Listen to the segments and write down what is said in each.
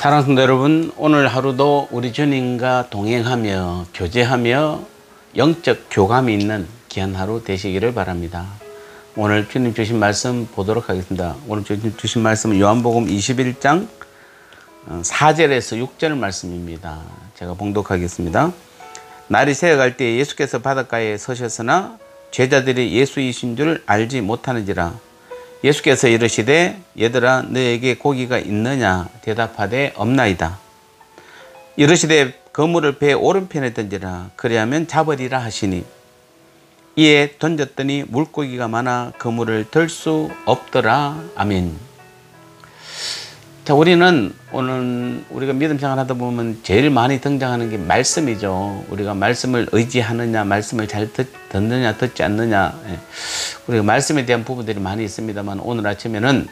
사랑하는 성도 여러분, 오늘 하루도 우리 주님과 동행하며 교제하며 영적 교감이 있는 귀한 하루 되시기를 바랍니다. 오늘 주님 주신 말씀 보도록 하겠습니다. 오늘 주님 주신 말씀은 요한복음 21장 4절에서 6절 말씀입니다. 제가 봉독하겠습니다. 날이 새어갈 때에 예수께서 바닷가에 서셨으나 제자들이 예수이신 줄 알지 못하는지라. 예수께서 이르시되 얘들아 너에게 고기가 있느냐 대답하되 없나이다. 이르시되 그물을 배 오른편에 던지라 그리하면 잡으리라 하시니 이에 던졌더니 물고기가 많아 그물을 들 수 없더라. 아멘. 자, 우리는 오늘 우리가 믿음 생활 하다 보면 제일 많이 등장하는 게 말씀이죠. 우리가 말씀을 의지하느냐, 말씀을 잘 듣느냐, 듣지 않느냐. 우리가 말씀에 대한 부분들이 많이 있습니다만 오늘 아침에는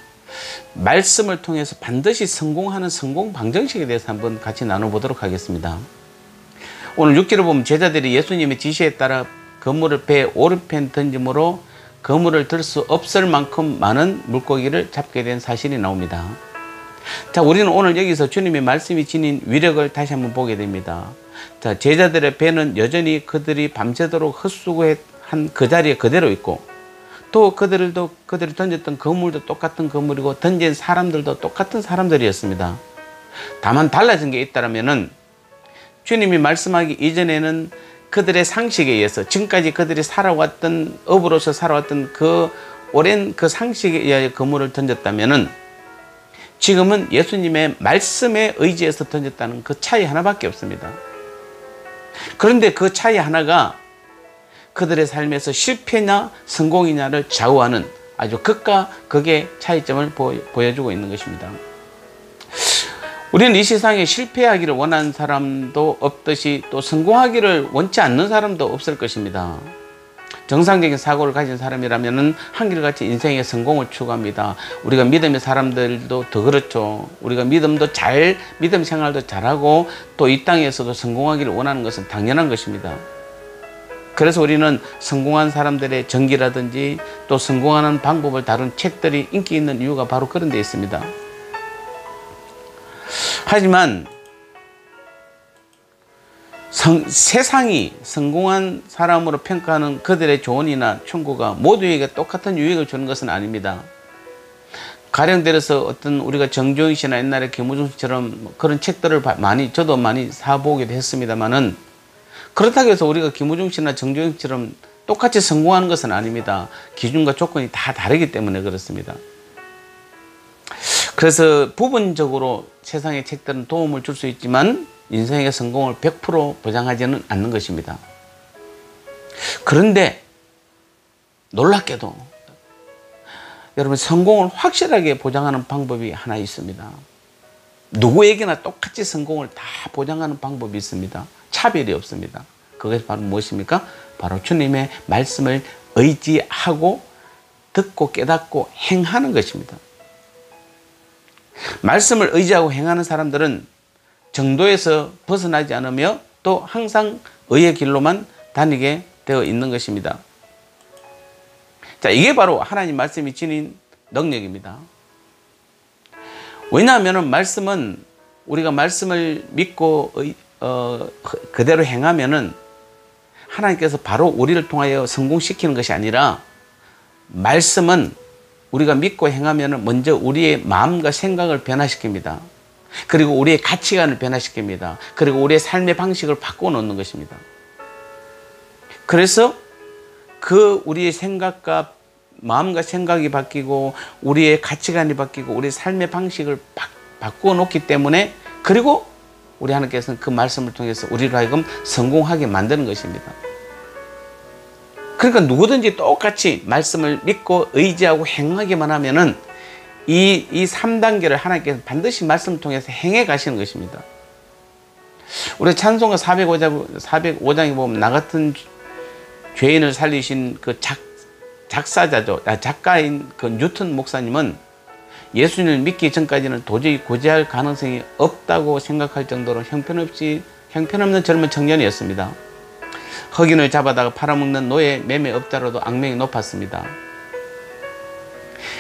말씀을 통해서 반드시 성공하는 성공 방정식에 대해서 한번 같이 나눠보도록 하겠습니다. 오늘 6절을 보면 제자들이 예수님의 지시에 따라 그물을 배 오른편 던짐으로 그물을 들 수 없을 만큼 많은 물고기를 잡게 된 사실이 나옵니다. 자, 우리는 오늘 여기서 주님의 말씀이 지닌 위력을 다시 한번 보게 됩니다. 자, 제자들의 배는 여전히 그들이 밤새도록 헛수고한 그 자리에 그대로 있고 또 그들이 던졌던 그물도 똑같은 그물이고 던진 사람들도 똑같은 사람들이었습니다. 다만 달라진 게 있다면은 주님이 말씀하기 이전에는 그들의 상식에 의해서 지금까지 그들이 살아왔던 업으로서 살아왔던 그 오랜 그 상식에 의하여 그물을 던졌다면은 지금은 예수님의 말씀에 의지해서 던졌다는 그 차이 하나밖에 없습니다. 그런데 그 차이 하나가 그들의 삶에서 실패냐 성공이냐를 좌우하는 아주 극과 극의 차이점을 보여주고 있는 것입니다. 우리는 이 세상에 실패하기를 원하는 사람도 없듯이 또 성공하기를 원치 않는 사람도 없을 것입니다. 정상적인 사고를 가진 사람이라면 한결같이 인생의 성공을 추구합니다. 우리가 믿음의 사람들도 더 그렇죠. 우리가 믿음 생활도 잘하고 또 이 땅에서도 성공하기를 원하는 것은 당연한 것입니다. 그래서 우리는 성공한 사람들의 전기라든지 또 성공하는 방법을 다룬 책들이 인기 있는 이유가 바로 그런 데 있습니다. 하지만 세상이 성공한 사람으로 평가하는 그들의 조언이나 충고가 모두에게 똑같은 유익을 주는 것은 아닙니다. 가령 들어서 어떤 우리가 정주영 씨나 옛날에 김우중 씨처럼 그런 책들을 저도 많이 사보기도 했습니다만은 그렇다고 해서 우리가 김우중 씨나 정주영 씨처럼 똑같이 성공하는 것은 아닙니다. 기준과 조건이 다 다르기 때문에 그렇습니다. 그래서 부분적으로 세상의 책들은 도움을 줄 수 있지만 인생의 성공을 100% 보장하지는 않는 것입니다. 그런데 놀랍게도 여러분 성공을 확실하게 보장하는 방법이 하나 있습니다. 누구에게나 똑같이 성공을 다 보장하는 방법이 있습니다. 차별이 없습니다. 그것이 바로 무엇입니까? 바로 주님의 말씀을 의지하고 듣고 깨닫고 행하는 것입니다. 말씀을 의지하고 행하는 사람들은 정도에서 벗어나지 않으며 또 항상 의의 길로만 다니게 되어 있는 것입니다. 자, 이게 바로 하나님 말씀이 지닌 능력입니다. 왜냐하면 말씀은 우리가 말씀을 믿고 그대로 행하면은 하나님께서 바로 우리를 통하여 성공시키는 것이 아니라 말씀은 우리가 믿고 행하면은 먼저 우리의 마음과 생각을 변화시킵니다. 그리고 우리의 가치관을 변화시킵니다. 그리고 우리의 삶의 방식을 바꿔놓는 것입니다. 그래서 우리의 생각과 마음과 생각이 바뀌고 우리의 가치관이 바뀌고 우리의 삶의 방식을 바꿔놓기 때문에 그리고 우리 하나님께서는 그 말씀을 통해서 우리로 하여금 성공하게 만드는 것입니다. 그러니까 누구든지 똑같이 말씀을 믿고 의지하고 행하기만 하면은 이 3단계를 하나님께서 반드시 말씀을 통해서 행해 가시는 것입니다. 우리 찬송가 405장에 보면 나 같은 죄인을 살리신 그 작가인 그 뉴턴 목사님은 예수님을 믿기 전까지는 도저히 구제할 가능성이 없다고 생각할 정도로 형편없는 젊은 청년이었습니다. 흑인을 잡아다가 팔아먹는 노예 매매업자로도 악명이 높았습니다.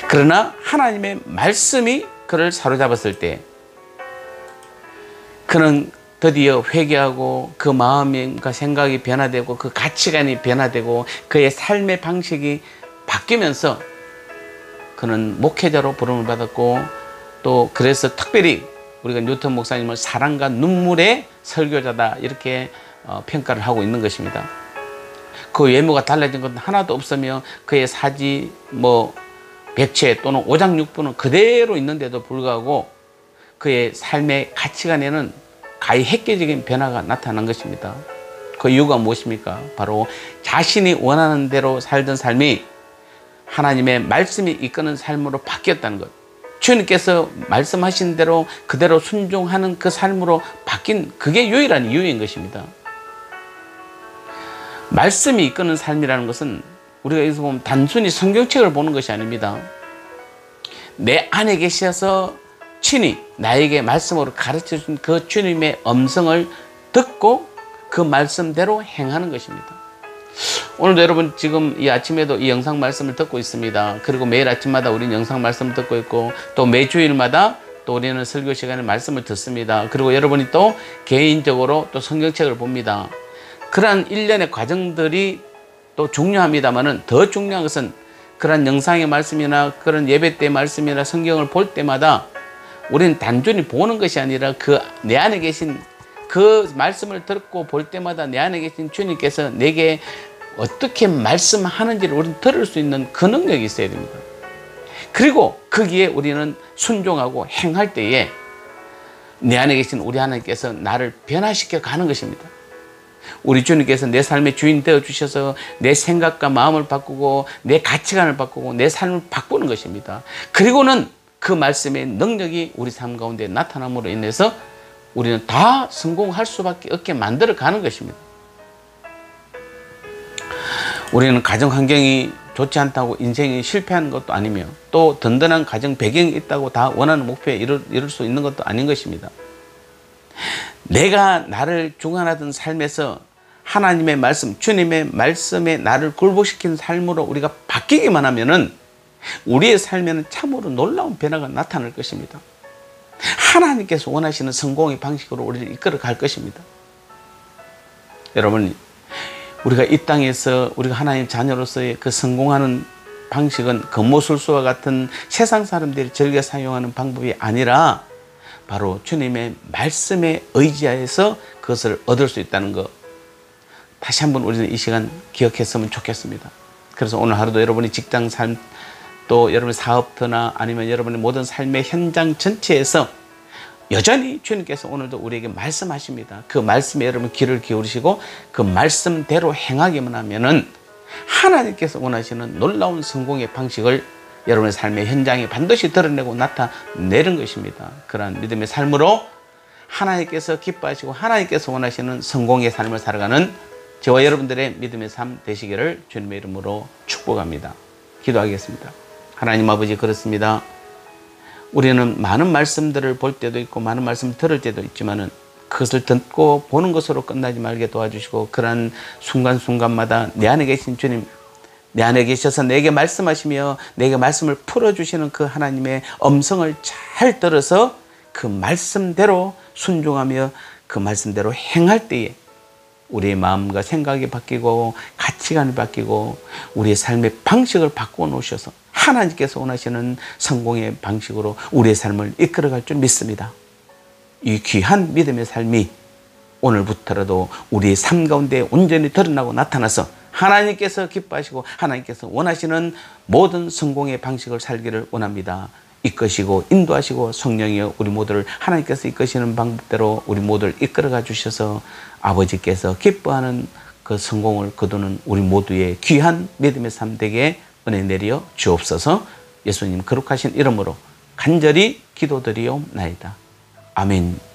그러나 하나님의 말씀이 그를 사로잡았을 때 그는 드디어 회개하고 그 마음과 생각이 변화되고 그 가치관이 변화되고 그의 삶의 방식이 바뀌면서 그는 목회자로 부름을 받았고, 또 그래서 특별히 우리가 뉴턴 목사님을 사랑과 눈물의 설교자다 이렇게 평가를 하고 있는 것입니다. 그 외모가 달라진 것은 하나도 없으며 그의 사지 백체 또는 오장육부는 그대로 있는데도 불구하고 그의 삶의 가치관에는 가히 획기적인 변화가 나타난 것입니다. 그 이유가 무엇입니까? 바로 자신이 원하는 대로 살던 삶이 하나님의 말씀이 이끄는 삶으로 바뀌었다는 것. 주님께서 말씀하신 대로 그대로 순종하는 그 삶으로 바뀐, 그게 유일한 이유인 것입니다. 말씀이 이끄는 삶이라는 것은 우리가 여기서 보면 단순히 성경책을 보는 것이 아닙니다. 내 안에 계셔서 친히 나에게 말씀으로 가르쳐준 그 주님의 음성을 듣고 그 말씀대로 행하는 것입니다. 오늘도 여러분 지금 이 아침에도 이 영상 말씀을 듣고 있습니다. 그리고 매일 아침마다 우리는 영상 말씀을 듣고 있고, 또 매주일마다 또 우리는 설교 시간에 말씀을 듣습니다. 그리고 여러분이 또 개인적으로 또 성경책을 봅니다. 그러한 일련의 과정들이 또 중요합니다만은 더 중요한 것은 그런 영상의 말씀이나 그런 예배 때 말씀이나 성경을 볼 때마다 우리는 단순히 보는 것이 아니라 그 내 안에 계신 그 말씀을 듣고 볼 때마다 내 안에 계신 주님께서 내게 어떻게 말씀하는지를 우리는 들을 수 있는 그 능력이 있어야 됩니다. 그리고 거기에 우리는 순종하고 행할 때에 내 안에 계신 우리 하나님께서 나를 변화시켜 가는 것입니다. 우리 주님께서 내 삶의 주인 되어 주셔서 내 생각과 마음을 바꾸고 내 가치관을 바꾸고 내 삶을 바꾸는 것입니다. 그리고는 그 말씀의 능력이 우리 삶 가운데 나타남으로 인해서 우리는 다 성공할 수밖에 없게 만들어 가는 것입니다. 우리는 가정 환경이 좋지 않다고 인생이 실패하는 것도 아니며, 또 든든한 가정 배경이 있다고 다 원하는 목표에 이룰 수 있는 것도 아닌 것입니다. 내가 나를 중안하던 삶에서 하나님의 말씀, 주님의 말씀에 나를 굴복시킨 삶으로 우리가 바뀌기만 하면은 우리의 삶에는 참으로 놀라운 변화가 나타날 것입니다. 하나님께서 원하시는 성공의 방식으로 우리를 이끌어 갈 것입니다. 여러분, 우리가 이 땅에서 우리가 하나님 자녀로서의 그 성공하는 방식은 겉모술수와 같은 세상 사람들이 즐겨 사용하는 방법이 아니라 바로 주님의 말씀에 의지하여서 그것을 얻을 수 있다는 것, 다시 한번 우리는 이 시간 기억했으면 좋겠습니다. 그래서 오늘 하루도 여러분이 직장 삶, 또 여러분의 사업터나 아니면 여러분의 모든 삶의 현장 전체에서 여전히 주님께서 오늘도 우리에게 말씀하십니다. 그 말씀에 여러분 귀를 기울이시고 그 말씀대로 행하기만 하면은 하나님께서 원하시는 놀라운 성공의 방식을 여러분의 삶의 현장에 반드시 드러내고 나타내는 것입니다. 그러한 믿음의 삶으로 하나님께서 기뻐하시고 하나님께서 원하시는 성공의 삶을 살아가는 저와 여러분들의 믿음의 삶 되시기를 주님의 이름으로 축복합니다. 기도하겠습니다. 하나님 아버지, 그렇습니다. 우리는 많은 말씀들을 볼 때도 있고 많은 말씀을 들을 때도 있지만은 그것을 듣고 보는 것으로 끝나지 말게 도와주시고, 그러한 순간순간마다 내 안에 계신 주님, 내 안에 계셔서 내게 말씀하시며 내게 말씀을 풀어주시는 그 하나님의 음성을 잘 들어서 그 말씀대로 순종하며 그 말씀대로 행할 때에 우리의 마음과 생각이 바뀌고 가치관이 바뀌고 우리의 삶의 방식을 바꾸어 놓으셔서 하나님께서 원하시는 성공의 방식으로 우리의 삶을 이끌어갈 줄 믿습니다. 이 귀한 믿음의 삶이 오늘부터라도 우리의 삶 가운데 온전히 드러나고 나타나서 하나님께서 기뻐하시고 하나님께서 원하시는 모든 성공의 방식을 살기를 원합니다. 이끄시고 인도하시고 성령이여 우리 모두를 하나님께서 이끄시는 방법대로 우리 모두를 이끌어가 주셔서 아버지께서 기뻐하는 그 성공을 거두는 우리 모두의 귀한 믿음의 삶 되게 은혜 내려 주옵소서. 예수님 거룩하신 이름으로 간절히 기도드리옵나이다. 아멘.